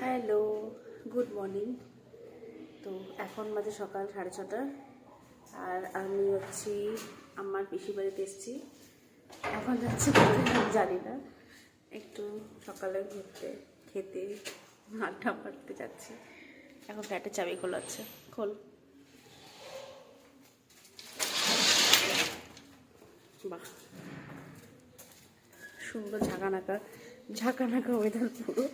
Hello, good morning. তো এখন বাজে সকাল 6:30, আর আমি হচ্ছি আমার পিসির বাড়িতে এসেছি। এখন যাচ্ছি কোথায় জানি না, একটু সকালে ঘুরতে খেতে আড্ডা মারতে যাচ্ছি। এখন ফ্ল্যাটের চাবি খোলাচ্ছে, খোল। বাহ, সুন্দর ঝাঁকানাকা ওয়েদার পুরো।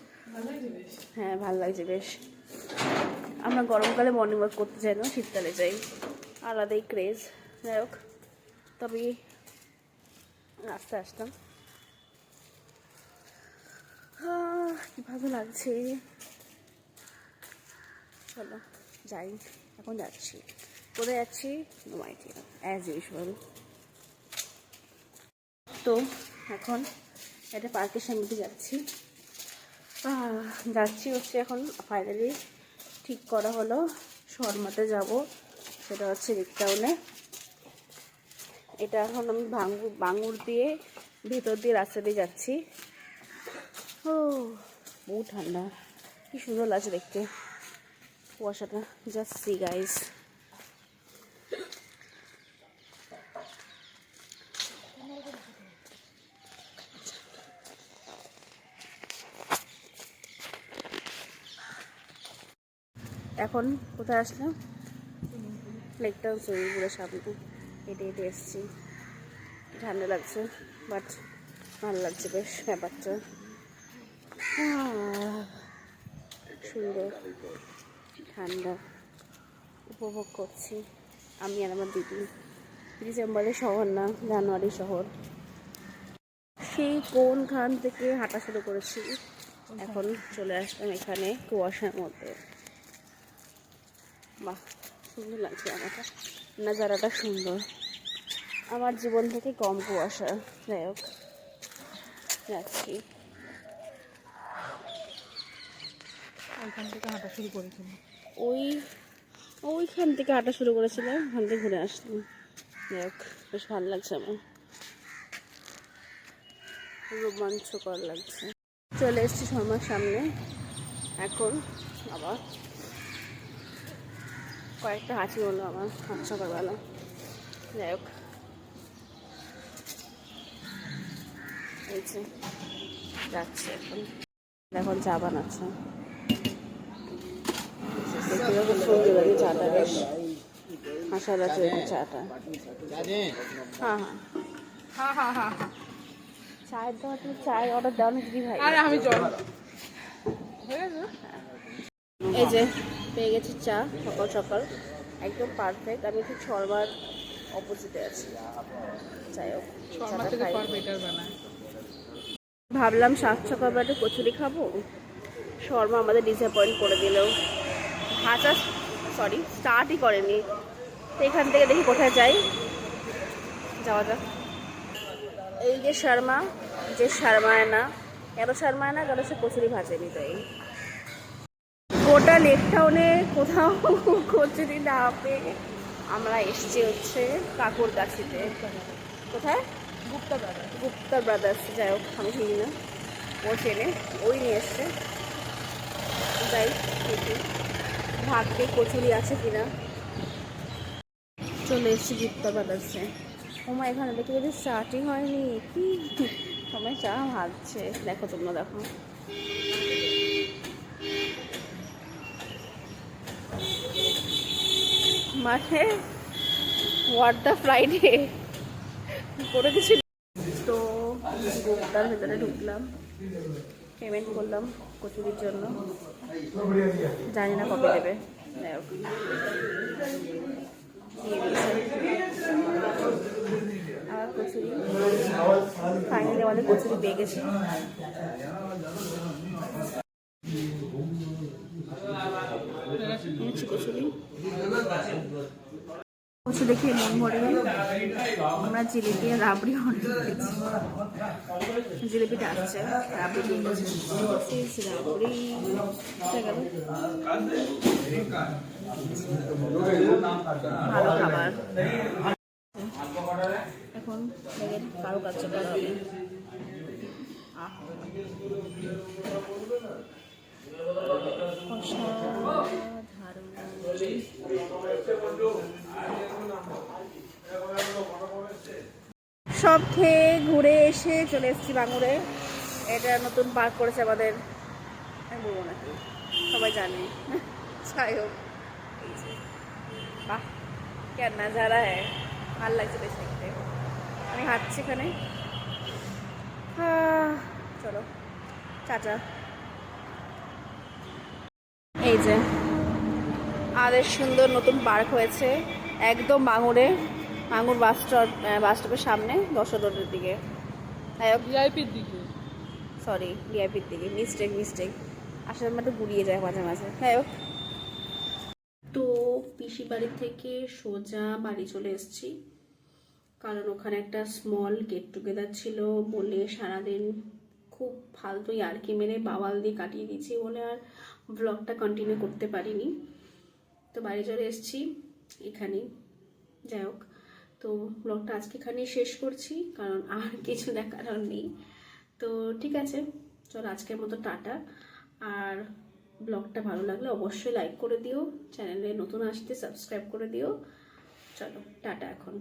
হ্যাঁ, ভালো লাগছে বেশ। আমরা গরমকালে মর্নিং ওয়াক করতে চাই না, শীতকালে যাই, আলাদাই ক্রেজ। যাই হোক, তবে রাস্তায় আসলাম, কি ভালো লাগছে। চলো যাই, এখন যাচ্ছি। কোথায় যাচ্ছি নো আইডিয়া, অ্যাজ ইউজুয়াল। তো এখন একটা পার্কের সামনে যাচ্ছি হচ্ছে এখন ফাইনালি ঠিক করা হলো শর্মাতে যাব, সেটা হচ্ছে রিকটাউনে। এটা এখন আমি বাঙুর দিয়ে ভেতর দিয়ে রাস্তা দিয়ে যাচ্ছি। ও বহু ঠান্ডা, কি সুন্দর লাগছে দেখতে কুয়াশাটা। জাস্ট সি গাইস, এখন কোথায় আসলাম? লেকটাউন সুইমিং পুলের সামনে হেঁটে হেঁটে এসেছি। ঠান্ডা লাগছে বাট ভালো লাগছে বেশ ব্যাপারটা। সুন্দর ঠান্ডা উপভোগ করছি আমি আর আমার দিদি। ডিসেম্বরের শহর না, জানুয়ারি শহর। সেই কোনখান থেকে হাঁটা শুরু করেছি, এখন চলে আসলাম এখানে কুয়াশার মধ্যে। বাহ, সুন্দর লাগছে আমাকে, নাজারাটা সুন্দর। আমার জীবন থেকে কম কুয়াশা। যাই হোক, যাচ্ছি। ওইখান থেকে হাঁটা শুরু করেছিলাম, ওইখান থেকে হাঁটা শুরু করেছিলাম, ওখান থেকে ঘুরে আসলাম। যাই হোক, বেশ ভালো লাগছে আমার, রোমাঞ্চকর লাগছে। চলে এসেছি শর্মার সামনে। এখন আবার কয়েকটা হাঁচি হলো আমার সকালবেলা। যাই হোক, এই যে যাচ্ছে এখন চা বানাচ্ছে। দেখতে সুন্দর লাগে চাটা, বেশ মশাল আছে চাটা। হ্যাঁ হ্যাঁ হ্যাঁ হ্যাঁ হ্যাঁ। চায়ের দাওয়া, তুমি চায়ের অর্ডার দাও না দিদি ভাই? আরে আমি জল হয়ে গেছে। এই যে পেয়ে গেছি চা সকাল সকাল, একদম পারফেক্ট। আমি ঠিক শর্মার অপোজিটে আছি। যাই হোক, শর্মা থেকে ফর বেটার বানায়। ভাবলাম সকালবেলা একটু কচুরি খাবো, শর্মা আমাদের ডিসঅ্যাপয়েন্ট করে দিলেও ভাজা স্টার্টই করেনি। তো এখান থেকে দেখি কোথায় যাই, যাওয়া যাক। এই যে শর্মা, যে শর্মায় না, কেন শর্মায় না, কেন সে কচুরি ভাজেনি। তাই গোটা লেক টাউনে কোথাও কচুরি না পেয়ে আমরা এসছি হচ্ছে কাকুর কাছিতে। কোথায়? গুপ্তা ব্রাদার্স। যাই হোক, আমি চিনি না, ও চেনে, ওই নিয়ে এসছে। যাই দেখি ভাগ্যে কচুরি আছে কিনা। চলে এসছি গুপ্তা ব্রাদার্সে। ওমা, এখানে দেখে যদি স্টার্টিং হয়নি, কি সময় চা ভাজছে, দেখো তোমরা, দেখো। মানে হোয়াট দ্য ফ্রাইডে করে কিছু। তো গুপ্তার ভেতরে ঢুকলাম, পেমেন্ট করলাম কচুরির জন্য, জানি না কবে দেবে। যাই হোক, আর কচুরি ফাইনালি আমাদের কচুরি পেয়ে গেছি। কচু দেখে মন ভরে গেল। আমরা জিলিপি আর রাবড়ি অর্ডার করেছি, জিলিপিটা আসছে, রাবড়ি রাবড়ি গেল। ভালো খাবার। এখন কারো কাছে করা হবে। অসাধারণ। সব খেয়ে ঘুরে এসে চলে এসেছি বাঙুরে। এটা নতুন পার্ক করেছে আমাদের, আমি বলবো নাকি, সবাই জানে। যাই হোক, এই যে, বাহ क्या नज़ारा है, ভাল লাগছে বেশ দেখতে। আমি হাঁটছি এখানে। চলো টাটা। এই যে আমাদের সুন্দর নতুন পার্ক হয়েছে একদম বাঙুরে, বাঙুর বাস স্টপের সামনে, দশ রোডের দিকে। ভিআইপির দিকে। সরি, ভিআইপির দিকে, মিস্টেক। আসলে আমার একটু গুলিয়ে যায় মাঝে মাঝে। যাই হোক, তো পিসি বাড়ি থেকে সোজা বাড়ি চলে এসেছি, কারণ ওখানে একটা স্মল গেট টুগেদার ছিল বলে সারাদিন খুব ফালতু ইয়ার্কি মেরে বাওয়াল দিয়ে কাটিয়ে দিয়েছি বলে আর ব্লগটা কন্টিনিউ করতে পারিনি। তো বাড়ি চলে এসেছি এখানেই। যাই হোক, তো ব্লগটা আজকে এখানেই শেষ করছি, কারণ আর কিছু দেখার আর নেই। তো ঠিক আছে, চলো আজকের মতো টাটা। আর ব্লগটা ভালো লাগলে অবশ্যই লাইক করে দিও, চ্যানেলে নতুন আসতে সাবস্ক্রাইব করে দিও। চলো টাটা এখন।